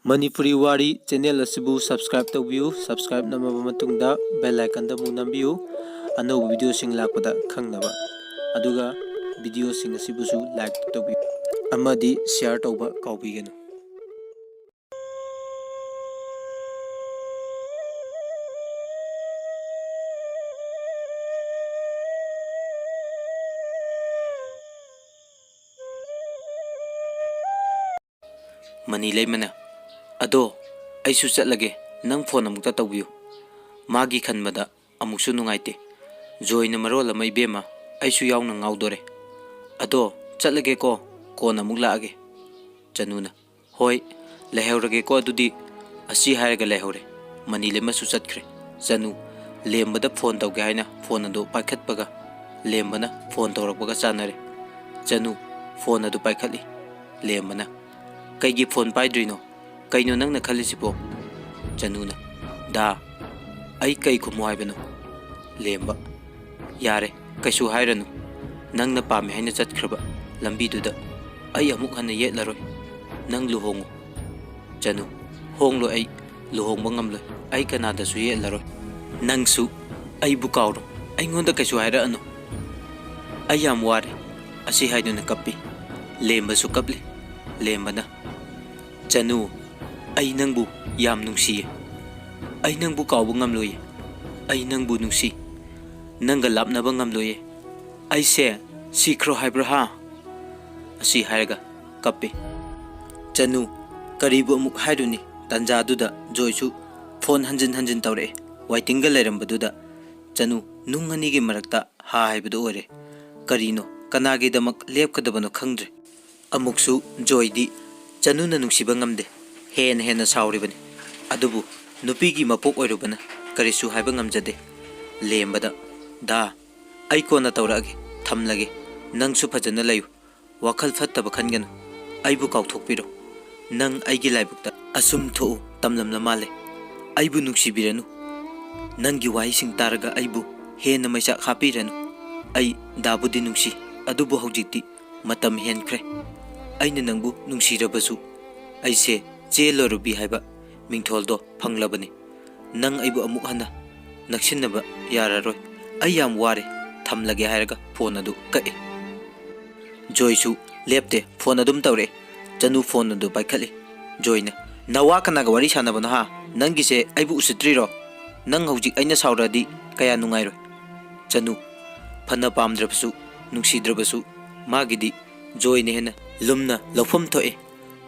Manipuri Wari channel asibu subscribe tawbiyu subscribe namaba matungda bell icon da mu nambiyu anau video sing lakpada khangnaba aduga video sing asibusu like tawbiyu amadi share tawba kaubigenu Mani leimana ado aisu chatlage nang phone amukta tawbiyu magi khanbada amuksu nungaite joina marol amai bema aisu yauna ngaudore ado chatlage ko kona mukla age chanuna hoi leheurage ko adudi asi hairaga lehore mani lema su chatkre chanu lembada phone tawge haina phone ado paikhatpaga lembana phone tawrakpaga chanare chanu phone adu paikhali lembana kaigi phone paidrino kaino nangna khalisibo chanuna da ai kai khumo haibano lemba yare kaisu hairanu nangna pame haina chatkhirba lambi duda ai amuk hana yetlaroi nang luhongu chanu honglo ai luhongba ngamloi ai kanada su yetlaroi nangsu ai bukawro ai ngonda kaisu haira anu ai yam ware asi haiduna kappi lemba su kapli lembana chanu ai nangbu yam nungsiye ai nangbu kawbu ngamloye ai nangbu nungsi nangga lapnaba ngamloye ai se sikro haibra ha asi hairaga kappe chanu karibu amuk hairuni tanja duda joisu phone hanjin tawre waiting ga lerambadudha chanu nungani gi marakta ha haibadu ore karino kanagi damak lepkadabano khangdre amuksu joidi chanuna nungsiba ngamde hen sauribani adubu nupigi mapok oirubana karisu haiba ngamjade lembada da ai kona tawrage thamlage nangsu phajana layu wakhal fattaba khanganu aibu kawthokpiro nang aigi laibukta asum tho tamlamla male aibu nuksibiranu nangi wai sing taraga aibu hena maisa khapiranu ai dabudi nungsi adubu hojikti matam henkre aina nangbu nungsirabasu aise chelorubi haiba mingtholdo phanglabani nang aibu amuk hana naksinaba yararoi ai yam ware thamlage hairaga phone adu kae joisu lepte phone adum tawre chanu phone adu baikhali joina nawa kanaga wari sanabana ha nangi se aibu usitriro nang hojik aina sauradi kaya nungairo chanu phana pamdrabsu nungsidrabasu magidi joine hena lumna lofam thoe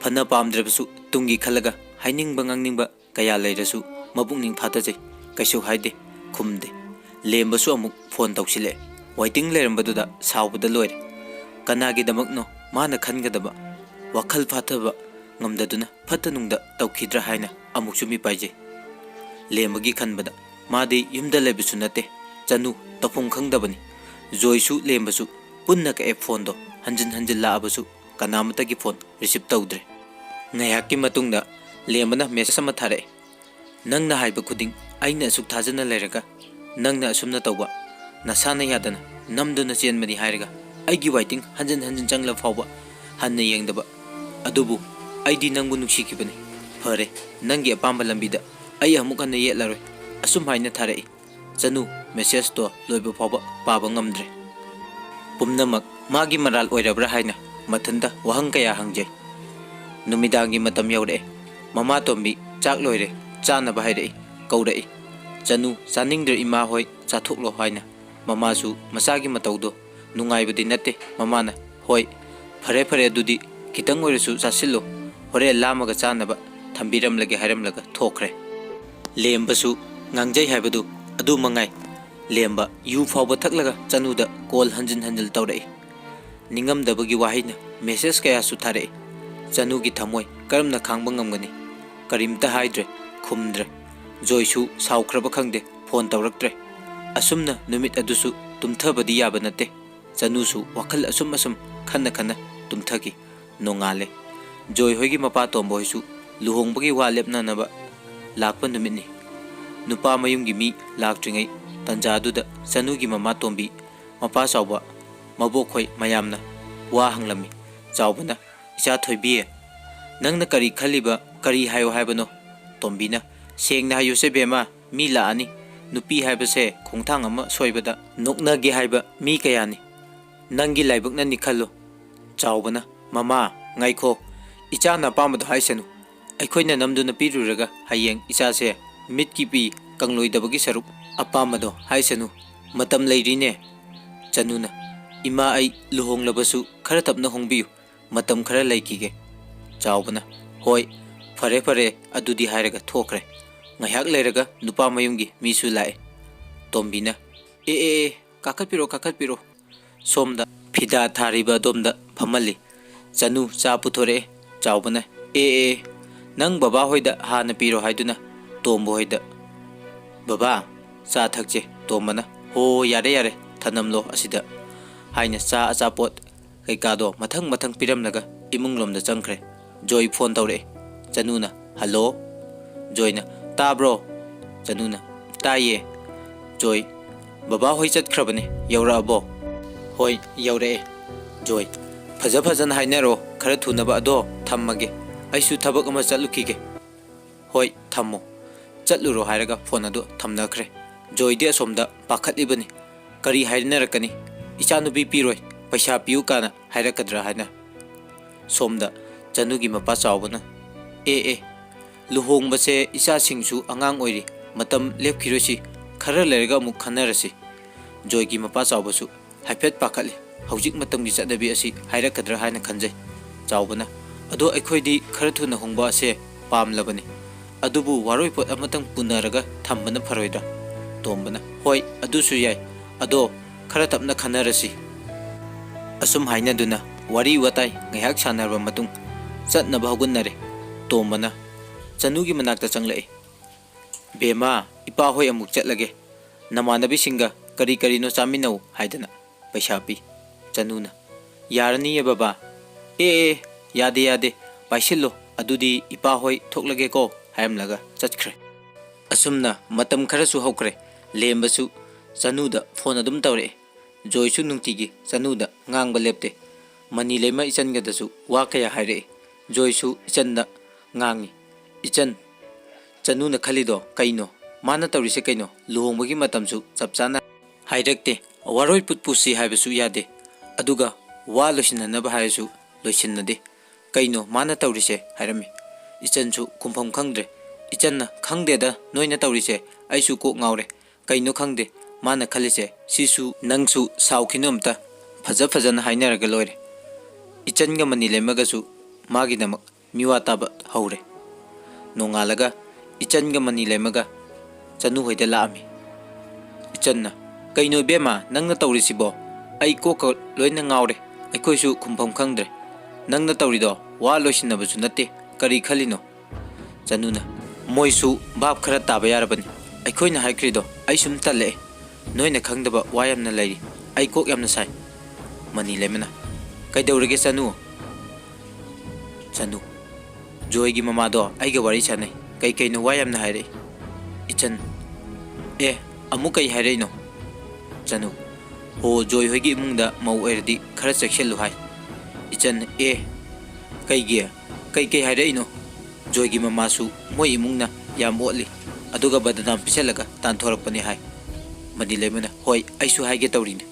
phana pamdrabsu tungi khalaga hainingba ngangningba kaya leirasu mabungning phatajai kaisu haide khumde lembasu amuk phone tawsile waiting lerambaduda saubada loire kanagi damakno mana khangadaba wakhal phathaba ngamdaduna phatanungda tawkhidra haina amuksu mi paije lembagi khanbada madi yumda lebisu nate chanu tafung khangdabani joisu lembasu punna ka phone do hanjin laabasu kanamata gi phone receive tawdre ngayaki matungda lembana message ama thare nangna haiba khuding aina asuk thajana leiraga nangna asumna tawba nasana yadana namduna chenmani hairaga aigi waiting hanjin changla fawba hanna yengdaba adubu aidi nangbu nuksikibani phare nangi apamba lambida ai amuk hanna yetlaroi asum haina thare chanu message to loiba fawba paba ngamdre pumnamak magi maral oirabra haina mathanda wahang kaya hangjai numidangi matam yaure mama tombi chak loire chana bahaire kaurei chanu saningdre ima hoi chathoklo haina mama su masagi mataudo nungaibadi natte mamana hoi phare dudi kitang oiresu chasillo hore lamaga chanaba thambiramlage hairamlaga thokre lembasu ngangjai haibadu adu mangai lemba yu fawba thaklaga chanuda call hanjil tawrei ningamdabagi wahina message kaya su thare chanugi thamoi karamna khangba ngamgani karimta haidre khumdre joisu saukraba khangde phone tawraktre asumna numit adusu tumthabadi yaba nate chanusu wakhal asum khanna tumthagi nongale joy hoigi mapa tombo hisu luhongbagi walepna naba lakpa numitni nupa mayumgi mi laktringai tanjaduda chanugi mama tombi mapa sauba mabokhoi mayamna wa hanglami chawbana icha thoibi nangna kari khaliba Kari hayo haibano. Tombina. Sengna hayo se bema. Mi laani. Nupi haiba se khongthang ama soibada nokna ge haiba mi kayani. Nangi laibak na nikhalo. Chawbana. Mama. Ngaikho. Icha na pamado haisanu. Aikhoina namduna piruraga hayeng icha se mit ki pi kangloi dabagi saruk apamado haisanu. Matam leirine. Chanuna. Ima ai luhong labasu khara tapna hongbiyu. Matam khara laikige. Chawbana. Hoi. Fare fare adudi hairaga thokre. Ngayak leiraga nupa mayumgi misu lae. Tombina. Kakat piro. Somda. Phida thariba domda phamali. Chanu cha puthore. Chawbana. Nang baba hoida hana piro haiduna. Tombo hoida. Baba. Cha thakje. Tombana. Ho yare. Thanamlo asida. Haina cha achapot. Kaikado mathang piramnaga imunglomda changkhre. Joy phone tawre. Chanuna. Hello. Joyna. Tabro. Chanuna. Taye. Joy. Baba hoi chatkrabane. Yaura abo. Hoi yaure. Joy. Fajan hainaro. Khara thunaba ado thammage. Aisu thabak ama chatlukige. Hoi thammo. Chatluro hairaga phone ado thamnakhre. Joy de somda pakhatlibani. Kari hainarakani. Ichanubi piroi. Paisa piu kana hairakadra haina. Somda Chanugi mapa chawbana. Luhong base isa singsu angang oiri. Matam lepkirosi. Khara lerga amuk khanarasi. Joy gi mapa chawbasu. Haifet pakhatli. Haujik matam gi chadabi asi hairakadra haina khanjai. Chawbana. Ado aikhoidi khara thuna hongba ase pamlabani. Adubu waroi pot amatang punaraga thambana pharoida. Tombana. Hoi adusu yai. Ado khara tapna khanarasi. Asum haina duna wari watai ngayak sanarba matung chatnaba hogunnare. Tombana. Chanugi manakta changlai. Bema ipa hoi amuk chatlage. Namanabi singa kari no chaminau haidana. Paisa pi. Chanuna. Yarani ye baba. Yade. Paisillo adudi ipa hoi thoklage ko haimlaga chatkre. Asumna matam kharasu hokre. Lembasu Chanuda phone adum tawre. Joy su nungtigi Chanuda ngangba lepte. Mani lema ichan dasu wa kaya haire. Joy su ichanda ngangi. Ichan Chanuna khalido kaino. Mana tawrise kaino. Luhongbagi matamsu chapchana hairekte. Waroi putpusi haibasu yade. Aduga wa losinanaba haisu loisinnade. Kaino mana tawrise hairami. Ichansu kumpham khangdre. Ichanna khangdeda noina tawrise aisu ko ngawre. Kaino khangde. Mana khalise sisu nangsu saukhinomta fajana hainaraga loire. Ichanga mani lemagasu magi namak miwa taba haure. Nongalaga ichanga mani lemaga Chanu hoida laami. Ichanna kaino bema nangna tawrisibo ai ko ko loina ngawre. Aikoisu khumpham khangdre. Nangna tawrido wa loisinabasu natte kari khalino. Chanuna moisu bab khara taba yarabani. Aikoina haikrido ai sum talle. Noina khangdaba wayamna lairi. Ai kok yamna sai. Mani lemena. Kaidawrege Chanu. Chanu. Joy gi mamado aiga wari chanai. Kai no wayamna haire. Ichan. Amukai haire no. Chanu. Ho Joy hoigi imungda mau erdi khara chekselu hai. Ichan kai haire no. Joy gi mamasu moi imungna yam otli. Aduga badadam piselaga tanthorakpani hai. Mani lemena hoi aisu haige tawrine.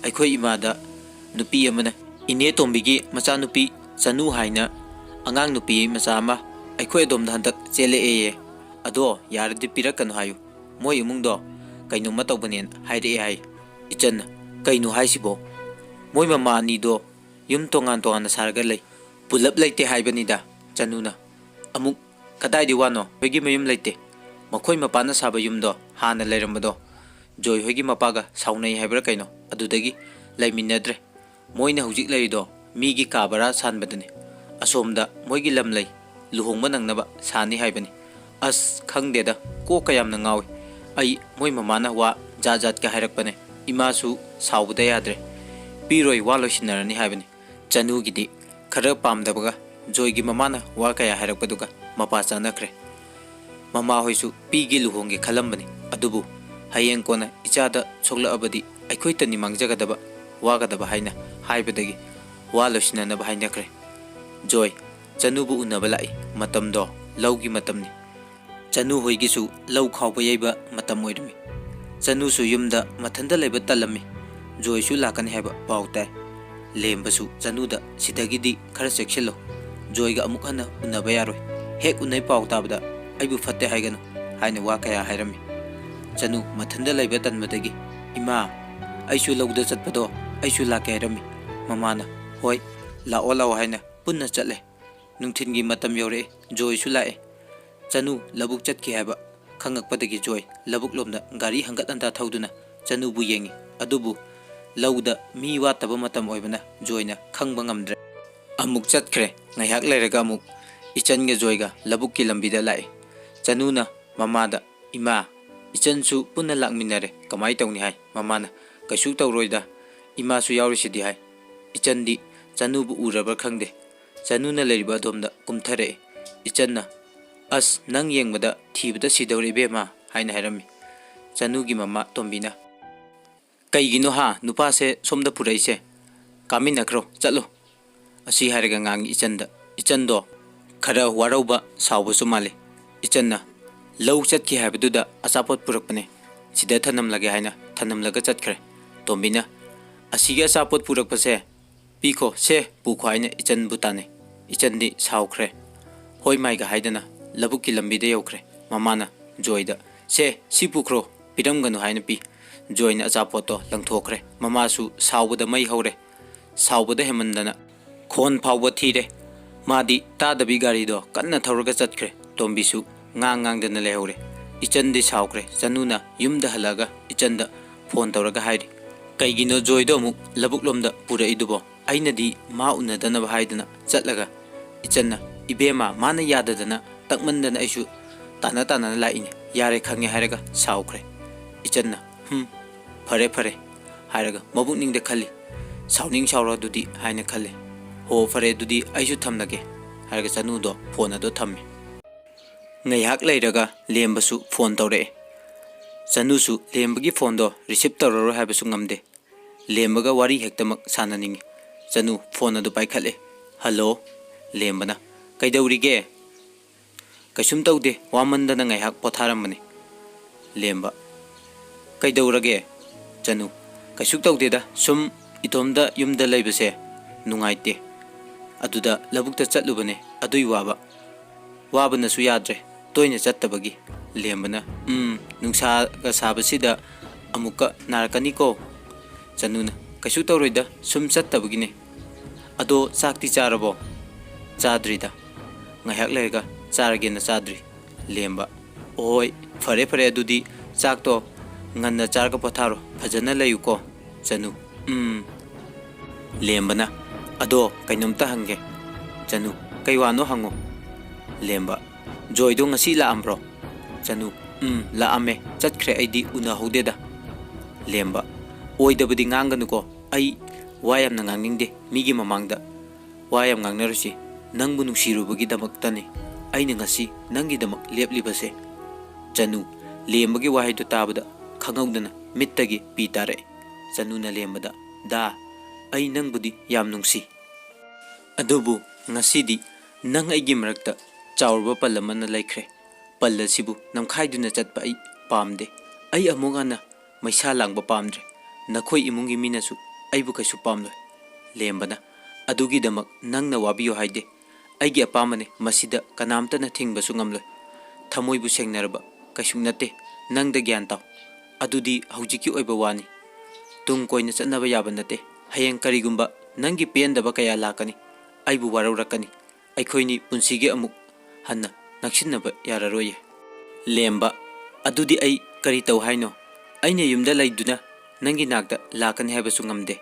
Aikhoi imada nupi amana ine tombigi macha nupi Chanu haina angang nupi macha ama aikhoi domda handak chele ado yardi pirakanu hayu. Moi imungdo kaino matawbanen haire hai. Ichan kaino haisibo. Moi mama ani do yum tongan sarga lei. Pulap leite haibanida. Chanuna. Amuk kadai wano hoigi mayum leite. Makhoi mapana saba yumdo hana leirambado. Joy hoigi mapaga saunai haibra kaino adudagi laiminadre. Moina hujik laido migi kabara sanbadane. Asomda moigi lam lai luhongba nangnaba sani haibani. As khangdeda ko kayamna ngawi. Ai moi mamana wa jajat ka hairakpane. Imasu saubda yadre. Piroi wa loisinarani haibani. Chanu gidi khara pamdabaga Joy gi mamana wa kaya hairakpaduga mapa chanakre. Mama hoisu pigi luhongge khalambani. Adubu hayeng kona ichada sokla abadi aikhoi tani mangjagadaba wagadaba haina haibadagi wa losinanaba hainakre. Joy Chanubu unaba lai matamdo ꯂꯧꯒꯤ ꯃꯇꯝꯅꯤ ꯆꯅꯨ ꯍꯣꯏꯒꯤꯁꯨ ꯂꯧ ꯈꯥꯎꯕ ꯌꯩꯕ ꯃꯇꯝ ꯑꯣꯏꯔꯝꯃꯤ ꯆꯅꯨꯁꯨ ꯌꯨꯝꯗ ꯃꯊꯟꯇ ꯂꯩꯕ ꯇꯜꯂꯝꯃꯤ ꯖꯣꯏꯁꯨ ꯂꯥꯛꯀꯅꯤ ꯍꯥꯏꯕ ꯄꯥꯎ ꯇꯥꯏ ꯂꯦꯝꯕꯁꯨ ꯆꯅꯨꯗ ꯁꯤꯗꯒꯤꯗꯤ ꯈꯔ ꯆꯦꯛꯁꯤꯜꯂꯣ ꯖꯣꯏꯒ ꯑꯃꯨꯛ ꯍꯟꯅ ꯎꯅꯕ ꯌꯥꯔꯣꯏ ꯍꯦꯛ ꯎꯅꯩ ꯄꯥꯎ ꯇꯥꯕꯗ ꯑꯩꯕꯨ ꯐꯠꯇꯦ ꯍꯥꯏꯒꯅꯨ ꯍꯥꯏꯅ ꯋꯥ ꯀꯌꯥ ꯍꯥꯏꯔꯝꯃꯤ ꯆꯅꯨ ꯃꯊꯟꯇ ꯂꯩꯕ ꯇꯟꯕꯗꯒꯤ ꯏꯃꯥ ꯑꯩꯁꯨ ꯂꯧꯗ ꯆꯠꯄꯗꯣ ꯑꯩꯁꯨ ꯂꯥꯛꯀꯦ ꯍꯥꯏꯔꯝꯃꯤ ꯃꯃꯥꯅ ꯍꯣꯏ ꯂꯥꯛꯑꯣ ꯂꯥꯛꯑꯣ ꯍꯥꯏꯅ ꯄꯨꯟꯅ ꯆꯠꯂꯦ ꯅꯨꯡꯊꯤꯟꯒꯤ ꯃꯇꯝ ꯌꯧꯔꯛꯑꯦ ꯖꯣꯏꯁꯨ ꯂꯥꯛꯑꯦ ꯆꯅꯨ ꯂꯧꯕꯨꯛ ꯆꯠꯈꯤ ꯍꯥꯏꯕ ꯈꯪꯉꯛꯄꯗꯒꯤ ꯖꯣꯏ ꯂꯧꯕꯨꯛ ꯂꯣꯝꯗ ꯒꯥꯔꯤ ꯍꯪꯒꯠ ꯍꯟꯗꯥ ꯊꯧꯗꯨꯅ ꯆꯅꯨꯕꯨ ꯌꯦꯡꯉꯤ ꯑꯗꯨꯕꯨ ꯂꯧꯗ ꯃꯤ ꯋꯥꯠꯇꯕ ꯃꯇꯝ ꯑꯣꯏꯕꯅ ꯖꯣꯏꯅ ꯈꯪꯕ ꯉꯝꯗ꯭ꯔꯦ ꯑꯃꯨꯛ ꯆꯠꯈ꯭ꯔꯦ ꯉꯥꯏꯍꯥꯛ ꯂꯩꯔꯒ ꯑꯃꯨꯛ ꯏꯆꯟꯒ ꯖꯣꯏꯒ ꯂꯧꯕꯨꯛꯀꯤ ꯂꯝꯕꯤꯗ ꯂꯥꯛꯏ ꯆꯅꯨꯅ ꯃꯃꯥꯗ ꯏꯃꯥ ꯏꯆꯟꯁꯨ ꯄꯨꯟꯅ ꯂꯥꯛꯃꯤꯟꯅꯔꯦ ꯀꯃꯥꯏ ꯇꯧꯅꯤ ꯍꯥꯏ ꯃꯃꯥꯅ ꯀꯩꯁꯨ ꯇꯧꯔꯣꯏꯗ ꯏꯃꯥꯁꯨ ꯌꯥꯎꯔꯤꯁꯤꯗꯤ ꯍꯥꯏ ꯏꯆꯟꯗꯤ ꯆꯅꯨꯕꯨ ꯎꯔꯕ꯭ꯔꯥ ꯈꯪꯗꯦ ꯆꯅꯨꯅ ꯂꯩꯔꯤꯕ ꯑꯗꯣꯝꯗ ꯀꯨꯝꯊꯔꯛꯑꯦ ꯏꯆꯟꯅ ꯑꯁ ꯅꯪ ꯌꯦꯡꯕꯗ ꯊꯤꯕꯗ ꯁꯤꯗꯧꯔꯦ ꯏꯕꯦꯝꯃ ꯍꯥꯏꯅ ꯍꯥꯏꯔꯝꯃꯤ ꯆꯅꯨꯒꯤ ꯃꯃꯥ ꯇꯣꯝꯕꯤꯅ ꯀꯩꯒꯤꯅꯣ ꯍꯥ ꯅꯨꯄꯥꯁꯦ ꯁꯣꯝꯗ ꯄꯨꯔꯛꯏꯁꯦ ꯀꯥꯃꯤꯟꯅꯈ꯭ꯔꯣ ꯆꯠꯂꯣ ꯑꯁꯤ ꯍꯥꯏꯔꯒ ꯉꯥꯡꯉꯤ ꯏꯆꯟꯗ ꯏꯆꯟꯗꯣ ꯈꯔ ꯋꯥꯔꯧꯕ ꯁꯥꯎꯕꯁꯨ ꯃꯥꯜꯂꯤ ꯏꯆꯟꯅ ꯂꯧ ꯆꯠꯈꯤ ꯍꯥꯏꯕꯗꯨꯗ ꯑꯆꯥꯄꯣꯠ ꯄꯨꯔꯛꯄꯅꯦ ꯁꯤꯗ ꯊꯅꯝꯂꯒꯦ ꯍꯥꯏꯅ ꯊꯅꯝꯂꯒ ꯆꯠꯈ꯭ꯔꯦ ꯇꯣꯝꯕꯤꯅ ꯑꯁꯤꯒꯤ ꯑꯆꯥꯄꯣꯠ ꯄꯨꯔꯛꯄꯁꯦ ꯄꯤꯈꯣ ꯁꯦ ꯄꯨꯈꯣ ꯍꯥꯏꯅ ꯏꯆꯟꯕꯨ ꯇꯥꯟꯅꯩ ꯏꯆꯟꯗꯤ ꯁꯥꯎꯈ꯭ꯔꯦ ꯍꯣꯏ ꯃꯥꯏꯒ ꯍꯥꯏꯗꯅ ꯂꯧꯕꯨꯛꯀꯤ ꯂꯝꯕꯤꯗ ꯌꯧꯈ꯭ꯔꯦ ꯃꯃꯥꯅ ꯖꯣꯏꯗ ꯁꯦ ꯁꯤ ꯄꯨꯈ꯭ꯔꯣ ꯄꯤꯔꯝꯒꯅꯨ ꯍꯥꯏꯅ ꯄꯤ ꯖꯣꯏꯅ ꯑꯆꯥꯄꯣꯠꯇꯣ ꯂꯪꯊꯣꯛꯈ꯭ꯔꯦ ꯃꯃꯥꯁꯨ ꯁꯥꯎꯕꯗ ꯃꯩ ꯍꯧꯔꯦ ꯁꯥꯎꯕꯗ ꯍꯦꯃꯟꯗꯅ ꯈꯣꯟ ꯐꯥꯎꯕ ꯊꯤꯔꯦ ꯃꯥꯗꯤ ꯇꯥꯗꯕꯤ ꯒꯥꯔꯤꯗꯣ ꯀꯟꯅ ꯊꯧꯔꯒ ꯆꯠꯈ꯭ꯔꯦ ꯇꯣꯝꯕꯤꯁꯨ ꯉꯥꯡꯗꯅ ꯂꯩꯍꯧꯔꯦ ꯏꯆꯟꯗꯤ ꯁꯥꯎꯈ꯭ꯔꯦ ꯆꯅꯨꯅ ꯌꯨꯝꯗ ꯍꯜꯂꯛꯑꯒ ꯏꯆꯟꯗ ꯐꯣꯟ ꯇꯧꯔꯒ ꯍꯥꯏꯔꯤ ꯀꯩꯒꯤꯅꯣ ꯖꯣꯏꯗꯣ ꯑꯃꯨꯛ ꯂꯧꯕꯨꯛ ꯂꯣꯝꯗ ꯄꯨꯔꯛꯏꯗꯨꯕꯣ ꯑꯩꯅꯗꯤ ꯃꯥ ꯎꯅꯗꯅꯕ ꯍꯥꯏꯗꯅ ꯆꯠꯂꯒ ꯏꯆꯟꯅ ꯏꯕꯦꯝꯃ ꯃꯥꯅ ꯌꯥꯗꯗꯅ ꯇꯛꯃꯟꯗꯅ ꯑꯩꯁꯨ ꯇꯥꯟꯅ ꯂꯥꯛꯏꯅꯦ ꯌꯥꯔꯦ ꯈꯪꯉꯦ ꯍꯥꯏꯔꯒ ꯁꯥꯎꯈ꯭ꯔꯦ ꯏꯆꯟꯅ ꯐꯔꯦ ꯐꯔꯦ ꯍꯥꯏꯔꯒ ꯃꯕꯨꯛꯅꯤꯡꯗ ꯈꯜꯂꯤ ꯁꯥꯎꯅꯤꯡ ꯁꯥꯎꯔꯣ ꯑꯗꯨꯗꯤ ꯍꯥꯏꯅ ꯈꯜꯂꯤ ꯍꯣ ꯐꯔꯦ ꯑꯗꯨꯗꯤ ꯑꯩꯁꯨ ꯊꯝꯂꯒꯦ ꯍꯥꯏꯔꯒ ꯆꯅꯨꯗꯣ ꯐꯣꯟ ꯑꯗꯣ ꯊꯝꯃꯤ ꯉꯥꯏꯍꯥꯛ ꯂꯩꯔꯒ ꯂꯦꯝꯕꯁꯨ ꯐꯣꯟ ꯇꯧꯔꯛꯑꯦ ꯆꯅꯨꯁꯨ ꯂꯦꯝꯕꯒꯤ ꯐꯣꯟꯗꯣ ꯔꯤꯁꯤꯞ ꯇꯧꯔꯔꯣꯏ ꯍꯥꯏꯕꯁꯨ ꯉꯝꯗꯦ ꯂꯦꯝꯕꯒ ꯋꯥꯔꯤ ꯍꯦꯛꯇꯃꯛ ꯁꯥꯟꯅꯅꯤꯡꯉꯤ ꯆꯅꯨ ꯐꯣꯟ ꯑꯗꯨ ꯄꯥꯏꯈꯠꯂꯦ ꯍꯜꯂꯣ ꯂꯦꯝꯕꯅ ꯀꯩꯗꯧꯔꯤꯒꯦ ꯀꯩꯁꯨꯝ ꯇꯧꯗꯦ ꯋꯥꯃꯟꯗꯅ ꯉꯥꯏꯍꯥꯛ ꯄꯣꯊꯥꯔꯝꯕꯅꯤ ꯂꯦꯝꯕ ꯀꯩꯗꯧꯔꯒꯦ ꯆꯅꯨ ꯀꯩꯁꯨ ꯇꯧꯗꯦꯗ ꯁꯨꯝ ꯏꯇꯣꯝꯗ ꯌꯨꯝꯗ ꯂꯩꯕꯁꯦ ꯅꯨꯡꯉꯥꯏꯇꯦ ꯑꯗꯨꯗ ꯂꯧꯕꯨꯛꯇ ꯆꯠꯂꯨꯕꯅꯦ ꯑꯗꯨꯏ ꯋꯥꯕꯅꯁꯨ ꯌꯥꯗ꯭ꯔꯦ ꯇꯣꯏꯅ ꯆꯠꯇꯕꯒꯤ ꯂꯦꯝꯕꯅ ꯅꯨꯡꯁꯥꯒ ꯁꯥꯕꯁꯤꯗ ꯑꯃꯨꯛꯀ ꯅꯥꯔꯛꯀꯅꯤꯀꯣ ꯆꯅꯨꯅ ꯀꯩꯁꯨ ꯇꯧꯔꯣꯏꯗ ꯁꯨꯝ ꯆꯠꯇꯕꯒꯤꯅꯦ ꯑꯗꯣ ꯆꯥꯛꯇꯤ ꯆꯥꯔꯕꯣ ꯆꯥꯗ꯭ꯔꯤꯗ ꯉꯥꯏꯍꯥꯛ ꯂꯩꯔꯒ ꯆꯥꯔꯒꯦꯅ ꯆꯥꯗ꯭ꯔꯤ ꯂꯦꯝꯕ ꯍꯣꯏ ꯐꯔꯦ ꯐꯔꯦ ꯑꯗꯨꯗꯤ ꯆꯥꯛꯇꯣ ꯉꯟꯅ ꯆꯥꯔꯒ ꯄꯣꯊꯥꯔꯣ ꯐꯖꯅ ꯂꯩꯌꯨꯀꯣ ꯆꯅꯨ ꯂꯦꯝꯕꯅ ꯑꯗꯣ ꯀꯩꯅꯣꯝꯇ ꯍꯪꯒꯦ ꯆꯅꯨ ꯀꯩ ꯋꯥꯅೋ ꯍꯪꯉꯣ ꯂꯦꯝꯕ ꯖꯣꯏꯗꯣ ꯉꯁꯤ ꯂꯥꯛꯑꯝꯕ꯭ꯔꯣ ꯆꯅꯨ ꯂꯥꯛꯑꯝꯃꯦ ꯆꯠꯈ꯭ꯔꯦ ꯑꯩꯗꯤ ꯎꯅꯍꯧꯗꯦꯗ ꯂꯦꯝꯕ ꯑꯣꯏꯗꯕꯗꯤ ꯉꯥꯡꯒꯅꯨꯀꯣ ꯑꯩ ꯋꯥ ꯌꯥꯝꯅ ꯉꯥꯡꯅꯤꯡꯗꯦ ꯃꯤꯒꯤ ꯃꯃꯥꯡꯗ ꯋꯥ ꯌꯥꯝ ꯉꯥꯡꯅꯔꯨꯁꯤ ꯅꯪꯕꯨ ꯅꯨꯡꯁꯤꯔꯨꯕꯒꯤꯗꯃꯛꯇꯅꯤ ꯑꯩꯅ ꯉꯁꯤ ꯅꯪꯒꯤꯗꯃꯛ ꯂꯦꯞꯂꯤꯕꯁꯦ ꯆꯅꯨ ꯂꯦꯝꯕꯒꯤ ꯋꯥꯍꯩꯗꯨ ꯇꯥꯕꯗ ꯈꯪꯍꯧꯗꯅ ꯃꯤꯠꯇꯒꯤ ꯄꯤ ꯇꯥꯔꯛꯑꯦ ꯆꯅꯨꯅ ꯂꯦꯝꯕꯗ ꯗꯥ ꯑꯩ ꯅꯪꯕꯨꯗꯤ ꯌꯥꯝ ꯅꯨꯡꯁꯤ ꯑꯗꯨꯕꯨ ꯉꯁꯤꯗꯤ ꯅꯪ ꯑꯩꯒꯤ ꯃꯔꯛꯇ ꯆꯥꯎꯔꯕ ꯄꯜ ꯑꯃꯅ ꯂꯩꯈ꯭ꯔꯦ ꯄꯜ ꯑꯁꯤꯕꯨ ꯅꯝꯈꯥꯏꯗꯨꯅ ꯆꯠꯄ ꯑꯩ ꯄꯥꯝꯗꯦ ꯑꯩ ꯑꯃꯨꯛ ꯍꯟꯅ ꯃꯩꯁꯥ ꯂꯥꯡꯕ ꯄꯥꯝꯗ꯭ꯔꯦ ꯅꯈꯣꯏ ꯏꯃꯨꯡꯒꯤ ꯃꯤꯅꯁꯨ ꯑꯩꯕꯨ ꯀꯩꯁꯨ ꯄꯥꯝꯂꯣꯏ ꯂꯦꯝꯕꯅ ꯑꯗꯨꯒꯤꯗꯃꯛ ꯅꯪꯅ ꯋꯥꯕꯤꯌꯨ ꯍꯥꯏꯗꯦ ꯑꯩꯒꯤ ꯑꯄꯥꯝꯕꯅꯤ ꯃꯁꯤꯗ ꯀꯅꯥꯝꯇꯅ ꯊꯤꯡꯕꯁꯨ ꯉꯝꯂꯣꯏ ꯊꯃꯣꯏꯕꯨ ꯁꯦꯡꯅꯔꯕ ꯀꯩꯁꯨ ꯅꯠꯇꯦ ꯅꯪꯗ ꯒ꯭ꯌꯥꯟ ꯇꯥꯎ ꯑꯗꯨꯗꯤ ꯍꯧꯖꯤꯛꯀꯤ ꯑꯣꯏꯕ ꯋꯥꯅꯤ ꯇꯨꯡ ꯀꯣꯏꯅ ꯆꯠꯅꯕ ꯌꯥꯕ ꯅꯠꯇꯦ ꯍꯌꯦꯡ ꯀꯔꯤꯒꯨꯝꯕ ꯅꯪꯒꯤ ꯄꯦꯟꯗꯕ ꯀꯌꯥ ꯂꯥꯛꯀꯅꯤ ꯑꯩꯕꯨ ꯋꯥꯔꯧꯔꯛꯀꯅꯤ ꯑꯩꯈꯣꯏꯅꯤ ꯄꯨꯟꯁꯤꯒꯤ ꯑꯃꯨꯛ ꯍꯟꯅ ꯅꯛꯁꯤꯟꯅꯕ ꯌꯥꯔꯔꯣꯏꯌꯦ ꯂꯦꯝꯕ ꯑꯗꯨꯗꯤ ꯑꯩ ꯀꯔꯤ ꯇꯧ ꯍꯥꯏꯅꯣ ꯑꯩꯅ ꯌꯨꯝꯗ ꯂꯩꯗꯨꯅ ꯅꯪꯒꯤ ꯅꯥꯛꯇ ꯂꯥꯛꯀꯅꯤ ꯍꯥꯏꯕꯁꯨ ꯉꯝꯗꯦ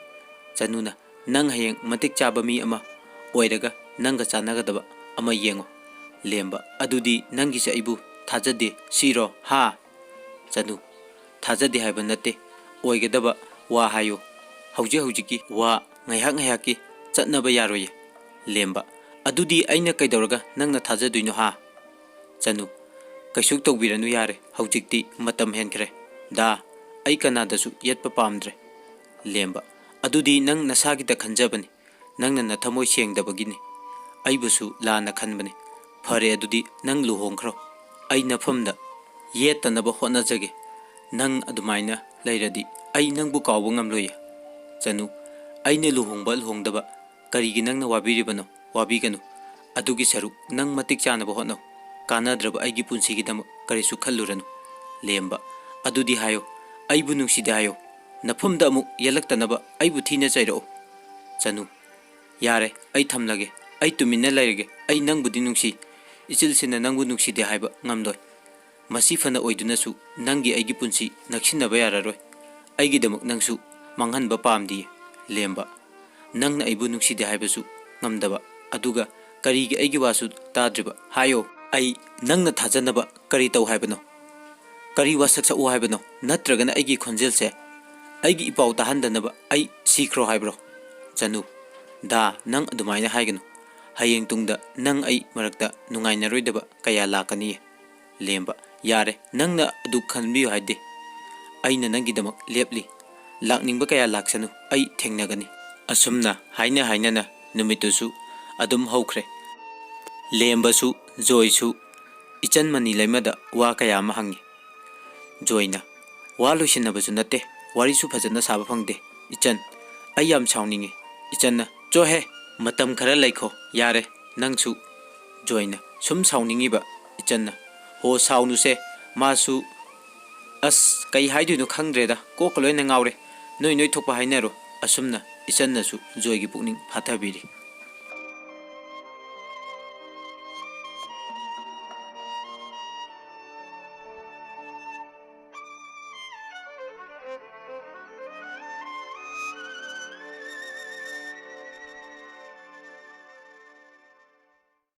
ꯆꯅꯨꯅ ꯅꯪ ꯍꯌꯦꯡ ꯃꯇꯤꯛ ꯆꯥꯕ ꯃꯤ ꯑꯃ ꯑꯣꯏꯔꯒ ꯅꯪꯒ ꯆꯥꯟꯅꯒꯗꯕ ꯑꯃ ꯌꯦꯡꯉꯣ ꯂꯦꯝꯕ ꯑꯗꯨꯗꯤ ꯅꯪꯒꯤꯁꯦ ꯑꯩꯕꯨ ꯊꯥꯖꯗꯦ ꯁꯤꯔꯣ ꯍꯥ ꯆꯅꯨ ꯊꯥꯖꯗꯦ ꯍꯥꯏꯕ ꯅꯠꯇꯦ ꯑꯣꯏꯒꯗꯕ ꯋꯥ ꯍꯥꯏꯌꯨ ꯍꯧꯖꯤꯛꯀꯤ ꯋꯥ ꯉꯥꯏꯍꯥꯛꯀꯤ ꯆꯠꯅꯕ ꯌꯥꯔꯣꯏꯌꯦ ꯂꯦꯝꯕ ꯑꯗꯨꯗꯤ ꯑꯩꯅ ꯀꯩꯗꯧꯔꯒ ꯅꯪꯅ ꯊꯥꯖꯗꯣꯏꯅꯣ ꯍꯥ ꯆꯅꯨ ꯀꯩꯁꯨ ꯇꯧꯕꯤꯔꯅꯨ ꯌꯥꯔꯦ ꯍꯧꯖꯤꯛꯇꯤ ꯃꯇꯝ ꯍꯦꯟꯈ꯭ꯔꯦ ꯗꯥ ꯑꯩ ꯀꯅꯥꯗꯁꯨ ꯌꯦꯠꯄ ꯄꯥꯝꯗ꯭ꯔꯦ ꯂꯦꯝꯕ ꯑꯗꯨꯗꯤ ꯅꯪ ꯅꯁꯥꯒꯤꯗ ꯈꯟꯖꯕꯅꯤ ꯅꯪꯅ ꯅꯊꯃꯣꯏ ꯁꯦꯡꯗꯕꯒꯤꯅꯤ ꯑꯩꯕꯨꯁꯨ ꯂꯥꯟꯅ ꯈꯟꯕꯅꯤ ꯐꯔꯦ ꯑꯗꯨꯗꯤ ꯅꯪ ꯂꯨꯍꯣꯡꯈ꯭ꯔꯣ ꯑꯩ ꯅꯐꯝꯗ ꯌꯦꯠꯇꯅꯕ ꯍꯣꯠꯅꯖꯒꯦ ꯅꯪ ꯑꯗꯨꯃꯥꯏꯅ ꯂꯩꯔꯗꯤ ꯑꯩ ꯅꯪꯕꯨ ꯀꯥꯎꯕ ꯉꯝꯂꯣꯏꯌꯦ ꯆꯅꯨ ꯑꯩꯅ ꯂꯨꯍꯣꯡꯕ ꯂꯨꯍꯣꯡꯗꯕ ꯀꯔꯤꯒꯤ ꯅꯪꯅ ꯋꯥꯕꯤꯔꯤꯕꯅꯣ ꯋꯥꯕꯤꯒꯅꯨ ꯑꯗꯨꯒꯤ ꯁꯔꯨꯛ ꯅꯪ ꯃꯇꯤꯛ ꯆꯥꯅꯕ ꯍꯣꯠꯅꯧ ꯀꯥꯟꯅꯗ꯭ꯔꯕ ꯑꯩꯒꯤ ꯄꯨꯟꯁꯤꯒꯤꯗꯃꯛ ꯀꯔꯤꯁꯨ ꯈꯜꯂꯨꯔꯅꯨ ꯂꯦꯝꯕ ꯑꯗꯨꯗꯤ ꯍꯥꯏꯌꯣ ꯑꯩꯕꯨ ꯅꯨꯡꯁꯤꯗꯦ ꯍꯥꯏꯌꯣ ꯅꯐꯝꯗ ꯑꯃꯨꯛ ꯌꯦꯜꯂꯛꯇꯅꯕ ꯑꯩꯕꯨ ꯊꯤꯅ ꯆꯩꯔꯛꯑꯣ ꯆꯅꯨ ꯌꯥꯔꯦ ꯑꯩ ꯊꯝꯂꯒꯦ ꯑꯩ ꯇꯨꯃꯤꯟꯅ ꯂꯩꯔꯒꯦ ꯑꯩ ꯅꯪꯕꯨꯗꯤ ꯅꯨꯡꯁꯤ ꯏꯆꯤꯜꯁꯤꯅ ꯅꯪꯕꯨ ꯅꯨꯡꯁꯤꯗꯦ ꯍꯥꯏꯕ ꯉꯝꯂꯣꯏ ꯃꯁꯤ ꯐꯅ ꯑꯣꯏꯗꯨꯅꯁꯨ ꯅꯪꯒꯤ ꯑꯩꯒꯤ ꯄꯨꯟꯁꯤ ꯅꯛꯁꯤꯟꯅꯕ ꯌꯥꯔꯔꯣꯏ ꯑꯩꯒꯤꯗꯃꯛ ꯅꯪꯁꯨ ꯃꯥꯡꯍꯟꯕ ꯄꯥꯝꯗꯤꯌꯦ ꯂꯦꯝꯕ ꯅꯪꯅ ꯑꯩꯕꯨ ꯅꯨꯡꯁꯤꯗꯦ ꯍꯥꯏꯕꯁꯨ ꯉꯝꯗꯕ ꯑꯗꯨꯒ ꯀꯔꯤꯒꯤ ꯑꯩꯒꯤ ꯋꯥꯁꯨ ꯇꯥꯗ꯭ꯔꯤꯕ ꯍꯥꯏꯌꯣ ꯑꯩ ꯅꯪꯅ ꯊꯥꯖꯅꯕ ꯀꯔꯤ ꯇꯧ ꯍꯥꯏꯕꯅꯣ ꯀꯔꯤ ꯋꯥꯁꯛ ꯁꯛꯎ ꯍꯥꯏꯕꯅꯣ ꯅꯠꯇ꯭ꯔꯒꯅ ꯑꯩꯒꯤ ꯈꯣꯟꯖꯦꯜꯁꯦ ꯑꯩꯒꯤ ꯏꯄꯥꯎ ꯇꯥꯍꯟꯗꯅꯕ ꯑꯩ ꯁꯤꯈ꯭ꯔꯣ ꯍꯥꯏꯕ꯭ꯔꯣ ꯆꯅꯨ ꯗꯥ ꯅꯪ ꯑꯗꯨꯃꯥꯏꯅ ꯍꯥꯏꯒꯅꯨ ꯍꯌꯦꯡ ꯇꯨꯡꯗ ꯅꯪ ꯑꯩ ꯃꯔꯛꯇ ꯅꯨꯡꯉꯥꯏꯅꯔꯣꯏꯗꯕ ꯀꯌꯥ ꯂꯥꯛꯀꯅꯤꯌꯦ ꯂꯦꯝꯕ ꯌꯥꯔꯦ ꯅꯪꯅ ꯑꯗꯨ ꯈꯟꯕꯤꯌꯨ ꯍꯥꯏꯗꯦ ꯑꯩꯅ ꯅꯪꯒꯤꯗꯃꯛ ꯂꯦꯞꯂꯤ ꯂꯥꯛꯅꯤꯡꯕ ꯀꯌꯥ ꯂꯥꯛꯁꯅꯨ ꯑꯩ ꯊꯦꯡꯅꯒꯅꯤ ꯑꯁꯨꯝꯅ ꯍꯥꯏꯅ ꯍꯥꯏꯅꯅ ꯅꯨꯃꯤꯠꯇꯨꯁꯨ ꯑꯗꯨꯝ ꯍꯧꯈ꯭ꯔꯦ ꯂꯦꯝꯕꯁꯨ ꯖꯣꯏꯁꯨ ꯏꯆꯟ ꯃꯅꯤ ꯂꯩꯃꯗ ꯋꯥ ꯀꯌా ꯑꯃ ꯍꯪꯉꯤ ꯖꯣꯏꯅ ꯋꯥ ꯂꯣꯏꯁꯤꯟꯅꯕꯁꯨ ꯅꯠꯇꯦ ꯋꯥꯔꯤꯁꯨ ꯐꯖꯅ ꯁꯥꯕ ꯐꯪꯗꯦ ꯏꯆꯟ ꯑꯩ ꯌꯥꯝ ꯁꯥꯎꯅꯤꯡꯉꯤ ꯏꯆꯟꯅ ꯆꯣꯍꯦ ꯃꯇꯝ ꯈꯔ ꯂꯩꯈꯣ ꯌꯥꯔꯦ ꯅꯪꯁꯨ ꯖꯣꯏꯅ ꯁꯨꯝ ꯁꯥꯎꯅꯤꯡꯉꯤꯕ ꯏꯆꯟꯅ ꯍꯣ ꯁꯥꯎꯅꯨꯁꯦ ꯃꯥꯁꯨ ꯑꯁ ꯀꯩ ꯍꯥꯏꯗꯣꯏꯅꯣ ꯈꯪꯗ꯭ꯔꯦꯗ ꯀꯣꯛꯀ ꯂꯣꯏꯅ ꯉꯥꯎꯔꯦ ꯅꯣꯏ ꯊꯣꯛꯄ ꯍꯥꯏꯅꯔꯣ ꯑꯁꯨꯝꯅ ꯏꯆꯟꯅꯁꯨ ꯖꯣꯏꯒꯤ ꯄꯨꯛꯅꯤꯡ ꯐꯥꯊꯕꯤꯔꯤ